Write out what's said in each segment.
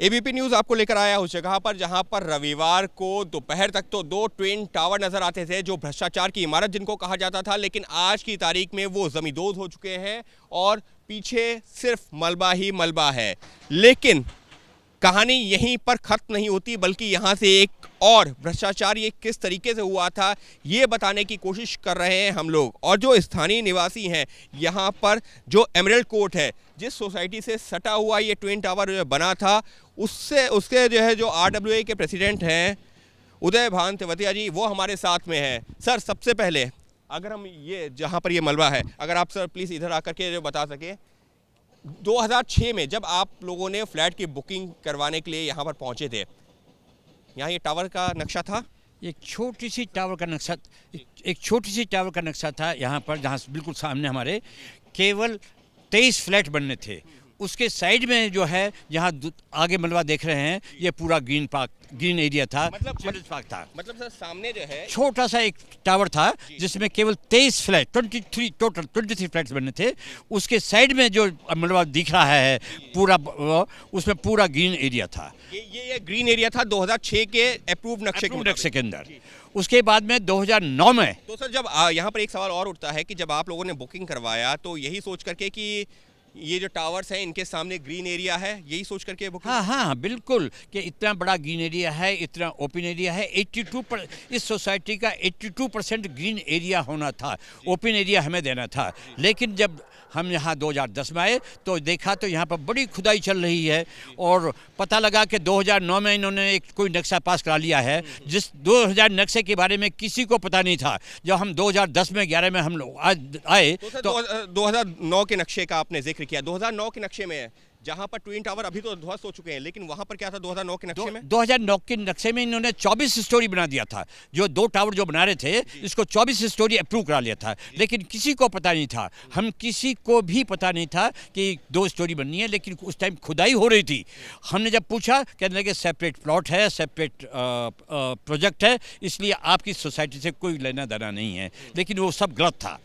ABP news आपको लेकर आया उस जगह पर जहां पर रविवार को दोपहर तक तो 2 ट्विन टावर नजर आते थे जो भ्रष्टाचार की इमारत जिनको कहा जाता था, लेकिन आज की तारीख में वो ज़मींदोज़ हो चुके हैं और पीछे सिर्फ मलबा ही मलबा है। लेकिन कहानी यहीं पर खत्म नहीं होती, बल्कि यहाँ से एक और भ्रष्टाचार ये किस तरीके से हुआ था ये बताने की कोशिश कर रहे हैं हम लोग। और जो स्थानीय निवासी हैं यहाँ पर, जो एमरल्ड कोर्ट है, जिस सोसाइटी से सटा हुआ ये ट्विन टावर जो बना था, उसके जो RWA के प्रेसिडेंट हैं उदय भान तेवतिया जी, वो हमारे साथ में हैं। सर, सबसे पहले अगर हम ये जहाँ पर ये मलबा है, अगर आप सर प्लीज़ इधर आकर के जो बता सकें, 2006 में जब आप लोगों ने फ्लैट की बुकिंग करवाने के लिए यहाँ पर पहुँचे थे, यहाँ ये टावर का नक्शा था? एक छोटी सी टावर का नक्शा था यहाँ पर, जहाँ बिल्कुल सामने हमारे केवल 23 फ्लैट बनने थे। उसके साइड में जो है, जहाँ आगे मलबा देख रहे हैं, ये पूरा ग्रीन एरिया था, चिल्ड्रंस पार्क था। मतलब सर सामने जो है छोटा सा एक टावर था जिसमें केवल 23 फ्लैट, 23 फ्लैट्स बनने थे। उसके साइड में जो मलबा दिख रहा है पूरा, उसमें पूरा ग्रीन एरिया था। ये ग्रीन एरिया था 2006 के अप्रूव नक्शे के अंदर। उसके बाद में 2009 में, तो सर जब यहाँ पर एक सवाल और उठता है कि जब आप लोगों ने बुकिंग करवाया तो यही सोच करके कि ये जो टावर्स हैं इनके सामने ग्रीन एरिया है, यही सोच करके बुकिंग? हाँ, बिल्कुल, कि इतना बड़ा ग्रीन एरिया है, इतना ओपन एरिया है। 82% इस सोसाइटी का 82% ग्रीन एरिया होना था, ओपन एरिया हमें देना था। लेकिन जब हम यहाँ 2010 में आए तो देखा तो यहाँ पर बड़ी खुदाई चल रही है, और पता लगा कि 2009 में इन्होंने एक कोई नक्शा पास करा लिया है, जिस 2000 नक्शे के बारे में किसी को पता नहीं था। जब हम 2010 में 11 में हम लोग आज आए तो 2009 के नक्शे का आपने जिक्र किया। 2009 के नक्शे में जहां पर ट्विन टावर अभी तो ध्वस्त हो चुके हैं, लेकिन वहां पर क्या था 2009 के नक्शे में? 2009 के नक्शे में इन्होंने 24 स्टोरी बना दिया था। जो 2 टावर जो बना रहे थे, इसको 24 स्टोरी अप्रूव करा लिया था, लेकिन किसी को पता नहीं था। हम किसी को भी पता नहीं था कि 2 स्टोरी बननी है, लेकिन उस टाइम खुदाई हो रही थी। हमने जब पूछा, कहने लगे सेपरेट प्लॉट है, सेपरेट प्रोजेक्ट है, इसलिए आपकी सोसाइटी से कोई लेना देना नहीं है। लेकिन वो सब गलत था।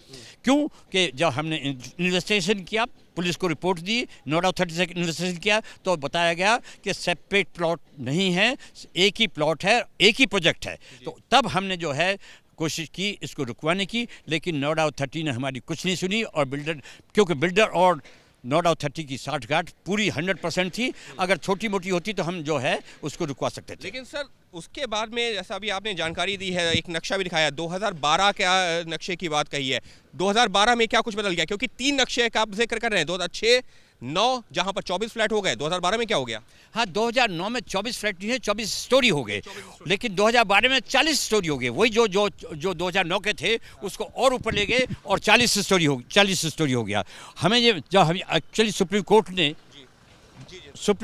क्यों कि जब हमने इन्वेस्टिगेशन किया, पुलिस को रिपोर्ट दी, नोडा अथॉरिटी से इन्वेस्टिगेशन किया, तो बताया गया कि सेपरेट प्लॉट नहीं है, एक ही प्लॉट है, एक ही प्रोजेक्ट है। तो तब हमने जो है कोशिश की इसको रुकवाने की, लेकिन नोडा अथॉरिटी ने हमारी कुछ नहीं सुनी। और क्योंकि बिल्डर और नोडा अथॉरिटी की साठगांठ पूरी 100% थी। अगर छोटी मोटी होती तो हम जो है उसको रुकवा सकते थे। लेकिन सर उसके बाद में, जैसा अभी आपने जानकारी दी है, एक नक्शा भी दिखाया, 2012 के नक्शे की बात कही है। 2012 में क्या कुछ बदल गया? क्योंकि 3 नक्शे का आप जिक्र कर रहे हैं, 2006, 9, जहां पर 24 फ्लैट हो गए। 2012 में क्या हो गया? हाँ, 2009 में 24 फ्लैट नहीं है, 24 स्टोरी हो गए, लेकिन 2012 में 40 स्टोरी हो गए। वही जो 2009 के थे उसको और ऊपर ले गए और 40 स्टोरी हो गया। हमें ये जब हम एक्चुअली सुप्रीम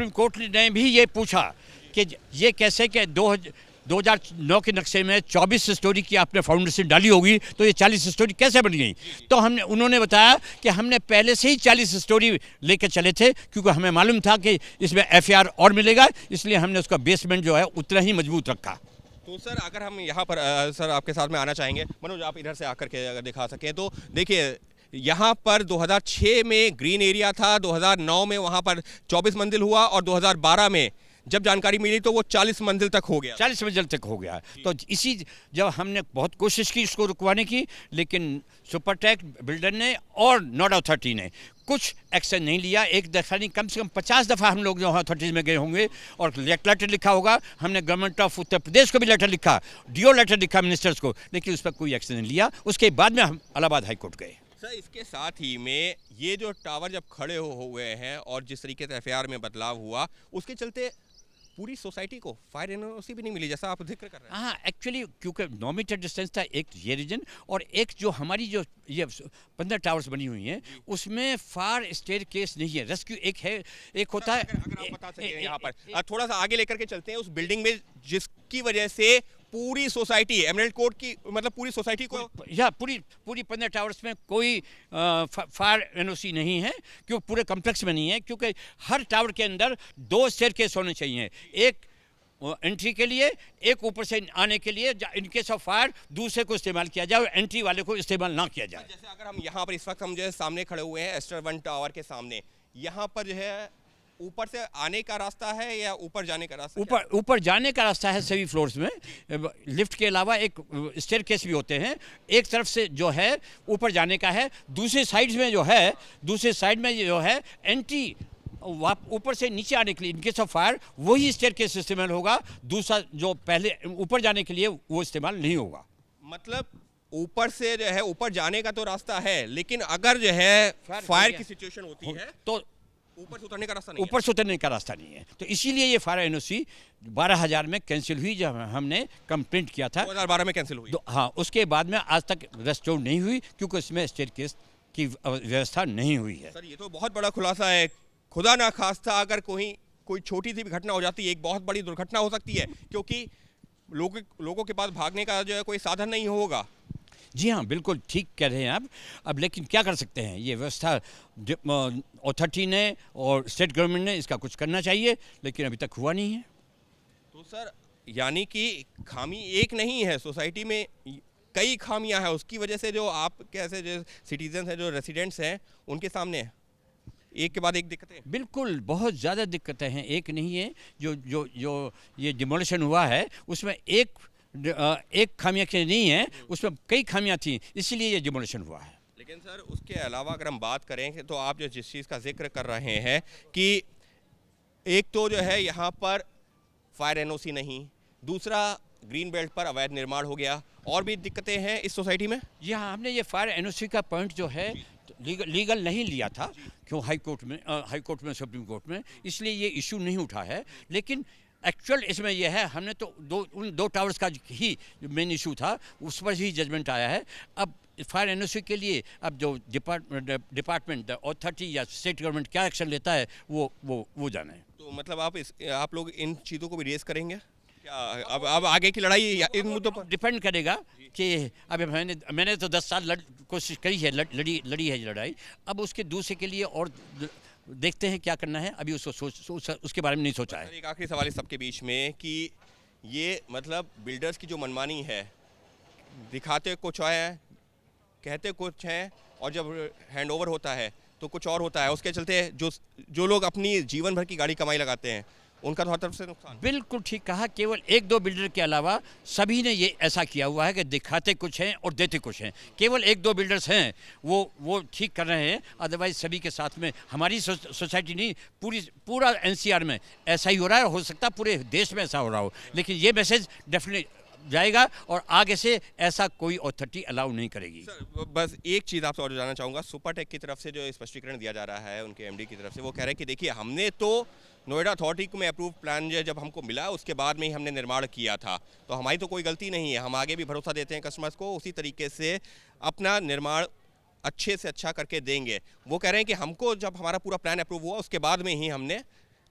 कोर्ट ने भी ये पूछा कि ये कैसे कि 2009 के नक्शे में 24 स्टोरी की आपने फाउंडेशन डाली होगी, तो ये 40 स्टोरी कैसे बन गई? तो उन्होंने बताया कि हमने पहले से ही 40 स्टोरी लेकर चले थे, क्योंकि हमें मालूम था कि इसमें FAR और मिलेगा, इसलिए हमने उसका बेसमेंट जो है उतना ही मजबूत रखा। तो सर अगर हम यहाँ पर सर आपके साथ में आना चाहेंगे, मनोज आप इधर से आकर के अगर दिखा सकें, तो देखिए यहाँ पर 2006 में ग्रीन एरिया था, 2009 में वहाँ पर 24 मंजिल हुआ, और 2012 में जब जानकारी मिली तो वो 40 मंजिल तक हो गया। 40 मंजिल तक हो गया। तो जब हमने बहुत कोशिश की इसको रुकवाने की, लेकिन सुपरटेक बिल्डर ने और नोडा अथॉरिटी ने कुछ एक्शन नहीं लिया। एक दफ़ा नहीं, कम से कम 50 दफ़ा हम लोग जो अथॉरिटीज़ में गए होंगे और लेटर लिखा होगा। हमने गवर्नमेंट ऑफ उत्तर प्रदेश को भी लेटर लिखा, DO लेटर लिखा मिनिस्टर्स को, लेकिन उस पर कोई एक्शन नहीं लिया। उसके बाद में हम इलाहाबाद हाई कोर्ट गए। सर इसके साथ ही में ये जो टावर जब खड़े हो गए हैं और जिस तरीके से FAR में बदलाव हुआ, उसके चलते पूरी सोसाइटी को फायर एनओसी भी नहीं मिली, जैसा आप जिक्र कर रहे हैं। हाँ, एक्चुअली क्योंकि 9 मीटर डिस्टेंस था, एक ये रीजन, और एक जो हमारी जो ये 15 टावर्स बनी हुई हैं उसमें फायर स्टेयर केस नहीं है, रेस्क्यू एक होता है। अगर आप बता सकें यहाँ पर थोड़ा सा आगे लेकर के चलते हैं उस बिल्डिंग में, जिसकी वजह से पूरी सोसाइटी, एमरल्ड कोर्ट की, मतलब पूरी सोसाइटी को, या पूरी 15 टावर्स में कोई फायर एनओसी नहीं है, क्यों पूरे कम्प्लेक्स में नहीं है, क्योंकि हर टावर के अंदर 2 स्टेयरकेस होने चाहिए, एक एंट्री के लिए, एक ऊपर से आने के लिए, इन केस ऑफ फायर दूसरे को इस्तेमाल किया जाए और एंट्री वाले को इस्तेमाल ना किया जाए। जैसे अगर हम यहाँ पर इस वक्त हम जो है सामने खड़े हुए हैं एस्टर 1 टावर के सामने, यहाँ पर जो है ऊपर से आने का रास्ता है या ऊपर जाने का रास्ता? ऊपर जाने का रास्ता है सभी फ्लोर्स में। लिफ्ट के अलावा एक स्टेयरकेस भी होते हैं। एक तरफ से जो है ऊपर जाने का है, दूसरे साइड में जो है एंट्री ऊपर से नीचे आने के लिए इन केस ऑफ फायर वही स्टेयरकेस इस्तेमाल होगा। दूसरा जो पहले ऊपर जाने के लिए वो इस्तेमाल नहीं होगा। मतलब ऊपर से जो है ऊपर जाने का तो रास्ता है, लेकिन अगर जो है फायर की सिचुएशन होती है तो ऊपर से उतरने का रास्ता नहीं ऊपर से उतरने का रास्ता नहीं है। तो इसीलिए ये फायर एनओसी 12,000 में कैंसिल हुई जब हमने कंप्लेंट किया था। 2012 में कैंसिल हुई। हाँ, उसके बाद में आज तक रेस्टोर नहीं हुई क्योंकि इसमें स्टेयरकेस की व्यवस्था नहीं हुई है। सर ये तो बहुत बड़ा खुलासा है। खुदा ना खास्ता अगर कोई छोटी सी भी घटना हो जाती है, एक बहुत बड़ी दुर्घटना हो सकती है, क्योंकि लोगों के पास भागने का जो है कोई साधन नहीं होगा। जी हाँ, बिल्कुल ठीक कह रहे हैं आप। अब लेकिन क्या कर सकते हैं, ये व्यवस्था अथॉरिटी ने और स्टेट गवर्नमेंट ने इसका कुछ करना चाहिए, लेकिन अभी तक हुआ नहीं है। तो सर यानी कि खामी एक नहीं है, सोसाइटी में कई खामियां हैं, उसकी वजह से जो आप कैसे जो सिटीजन हैं, जो रेसिडेंट्स हैं, उनके सामने एक के बाद एक दिक्कतें। बिल्कुल, बहुत ज़्यादा दिक्कतें हैं, एक नहीं है। जो ये डिमोलिशन हुआ है उसमें एक खामियां नहीं है, उसमें कई खामियां थी, इसीलिए ये डिमोलिशन हुआ है। लेकिन सर उसके अलावा अगर हम बात करें तो आप जो जिस चीज़ का जिक्र कर रहे हैं कि एक तो जो है यहाँ पर फायर एनओसी नहीं, दूसरा ग्रीन बेल्ट पर अवैध निर्माण हो गया, और भी दिक्कतें हैं इस सोसाइटी में। जी हाँ, हमने ये फायर एनओसी का पॉइंट जो है लीगल नहीं लिया था, क्यों हाई कोर्ट में सुप्रीम कोर्ट में, इसलिए ये इशू नहीं उठा है। लेकिन एक्चुअल इसमें यह है, हमने तो उन दो टावर्स का ही मेन इशू था, उस पर ही जजमेंट आया है। अब फायर एनओसी के लिए अब जो डिपार्टमेंट अथॉरिटी या स्टेट गवर्नमेंट क्या एक्शन लेता है वो जाना है। तो मतलब आप लोग इन चीज़ों को भी रेस करेंगे क्या? अब आगे की लड़ाई इन मुद्दों पर डिपेंड करेगा कि अब मैंने तो 10 साल कोशिश करी है, लड़ी है लड़ाई। अब उसके दूसरे के लिए और देखते हैं क्या करना है, अभी उसके बारे में नहीं सोचा है। एक आखिरी सवाल इस सबके बीच में कि ये मतलब बिल्डर्स की जो मनमानी है, दिखाते कुछ है, कहते कुछ है, और जब हैंडओवर होता है तो कुछ और होता है। उसके चलते जो लोग अपनी जीवन भर की गाड़ी कमाई लगाते हैं, उनका तो हर तरफ से नुकसान। बिल्कुल ठीक कहा। केवल 1-2 बिल्डर के अलावा सभी ने ये ऐसा किया हुआ है कि दिखाते कुछ हैं और देते कुछ हैं। केवल 1-2 बिल्डर्स हैं वो ठीक कर रहे हैं, अदरवाइज सभी के साथ में हमारी सोसाइटी नहीं, पूरा एनसीआर में ऐसा ही हो रहा है। हो सकता है पूरे देश में ऐसा हो रहा हो, लेकिन ये मैसेज डेफिनेटली जाएगा और आगे से ऐसा कोई अथॉरिटी अलाउ नहीं करेगी। सर बस एक चीज़ आपसे और जानना चाहूँगा, सुपरटेक की तरफ से जो स्पष्टीकरण दिया जा रहा है उनके एमडी की तरफ से, वो कह रहे हैं कि देखिए हमने तो नोएडा अथॉरिटी में अप्रूव प्लान जो जब हमको मिला उसके बाद में ही हमने निर्माण किया था, तो हमारी तो कोई गलती नहीं है, हम आगे भी भरोसा देते हैं कस्टमर्स को, उसी तरीके से अपना निर्माण अच्छे से अच्छा करके देंगे। वो कह रहे हैं कि हमको जब हमारा पूरा प्लान अप्रूव हुआ उसके बाद में ही हमने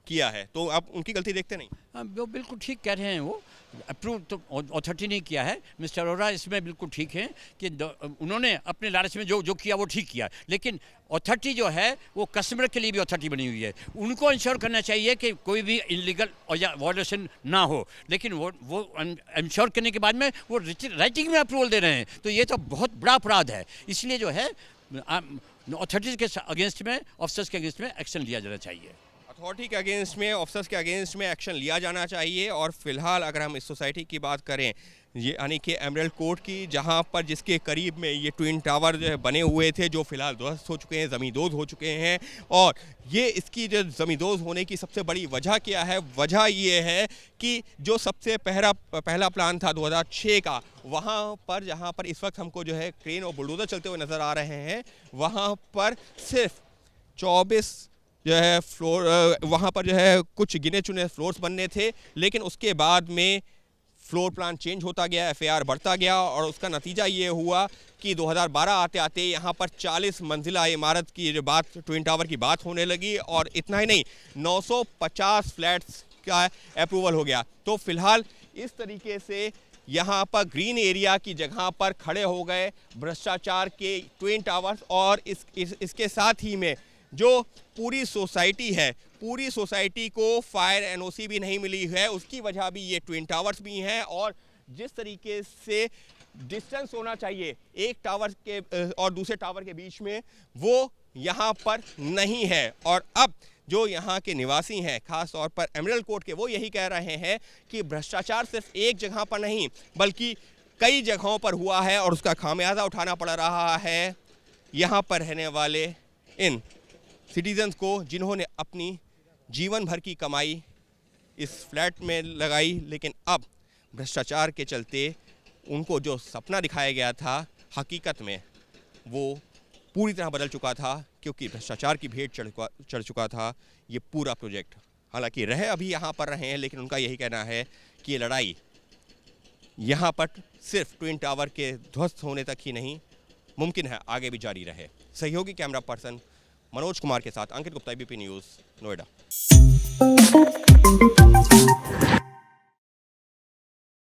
किया है, तो आप उनकी गलती देखते नहीं? हाँ, वो बिल्कुल ठीक कह रहे हैं। वो अप्रूव तो अथॉरिटी ने किया है। मिस्टर अरोड़ा इसमें बिल्कुल ठीक है कि उन्होंने अपने लालच में जो किया वो ठीक किया, लेकिन अथॉरिटी जो है वो कस्टमर के लिए भी अथॉरिटी बनी हुई है। उनको इंश्योर करना चाहिए कि कोई भी इलीगल और या वायलेशन ना हो, लेकिन वो इंश्योर करने के बाद में वो राइटिंग में अप्रूवल दे रहे हैं, तो ये तो बहुत बड़ा अपराध है। इसलिए जो है अथॉरिटीज के अगेंस्ट में, ऑफिसर्स के अगेंस्ट में एक्शन लिया जाना चाहिए। अथॉरिटी के अगेंस्ट में, ऑफिसर्स के अगेंस्ट में एक्शन लिया जाना चाहिए। और फिलहाल अगर हम इस सोसाइटी की बात करें, ये यानी कि एमराल्ड कोर्ट की, जहां पर जिसके करीब में ये ट्विन टावर जो है बने हुए थे, जो फिलहाल ध्वस्त हो चुके हैं, ज़मींदोज़ हो चुके हैं। और ये इसकी जो ज़मींदोज़ होने की सबसे बड़ी वजह क्या है? वजह ये है कि जो सबसे पहला प्लान था 2006 का, वहाँ पर जहाँ पर इस वक्त हमको जो है क्रेन और बुलडोज़र चलते हुए नज़र आ रहे हैं, वहाँ पर सिर्फ 24 जो है फ्लोर, वहाँ पर जो है कुछ गिने चुने फ्लोर्स बनने थे, लेकिन उसके बाद में फ्लोर प्लान चेंज होता गया, एफएआर बढ़ता गया, और उसका नतीजा ये हुआ कि 2012 आते आते यहाँ पर 40 मंजिला इमारत की जो बात, ट्विन टावर की बात होने लगी, और इतना ही नहीं 950 फ्लैट्स का अप्रूवल हो गया। तो फिलहाल इस तरीके से यहाँ पर ग्रीन एरिया की जगह पर खड़े हो गए भ्रष्टाचार के ट्विन टावर्स, और इसके साथ ही में जो पूरी सोसाइटी है, पूरी सोसाइटी को फायर एनओसी भी नहीं मिली है, उसकी वजह भी ये ट्विन टावर्स भी हैं। और जिस तरीके से डिस्टेंस होना चाहिए एक टावर के और दूसरे टावर के बीच में, वो यहाँ पर नहीं है। और अब जो यहाँ के निवासी हैं, खास तौर पर एमरल्ड कोर्ट के, वो यही कह रहे हैं कि भ्रष्टाचार सिर्फ एक जगह पर नहीं बल्कि कई जगहों पर हुआ है और उसका खामियाजा उठाना पड़ रहा है यहाँ पर रहने वाले इन सिटीजन्स को, जिन्होंने अपनी जीवन भर की कमाई इस फ्लैट में लगाई, लेकिन अब भ्रष्टाचार के चलते उनको जो सपना दिखाया गया था हकीकत में वो पूरी तरह बदल चुका था, क्योंकि भ्रष्टाचार की भेंट चढ़ चुका था ये पूरा प्रोजेक्ट। हालांकि रहे अभी यहाँ पर रहे हैं, लेकिन उनका यही कहना है कि ये लड़ाई यहाँ पर सिर्फ ट्विन टावर के ध्वस्त होने तक ही नहीं, मुमकिन है आगे भी जारी रहे। सहयोगी कैमरा पर्सन मनोज कुमार के साथ अंकित गुप्ता, ABP न्यूज़, नोएडा।